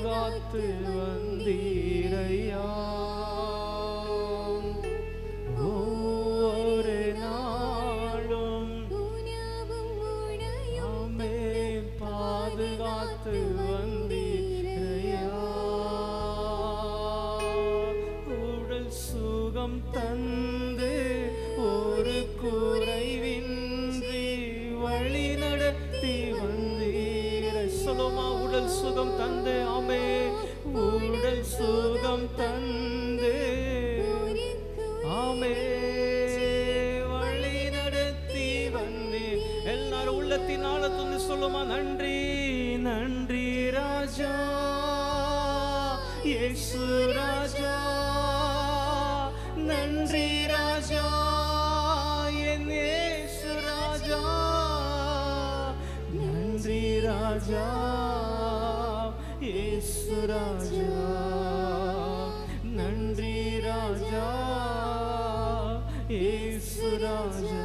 பாதுகாத்து வந்தீரையா. ஒவ்வொரு நாளும் ஆமென் பாதுகாத்து வந்தீரையா. உடல் சுகம் தந்து ஒரு குறைவின்றி வழி நடத்தி வந்தீரை. சொல்லுமா, உடல் சுகம் தந்து ஆமென் உடல் சுகம் தந்து ஆமென் வழி நடத்தி வந்தீர். எல்லாரும் உள்ளத்தின் ஆழத்துல சொல்லுமா, நன்றி நன்றி ராஜா இயேசு ராஜா, நன்றி ராஜா என் இயேசு ராஜா, நன்றி ராஜா இயேசு ராஜா, நன்றி ராஜா இயேசு ராஜா.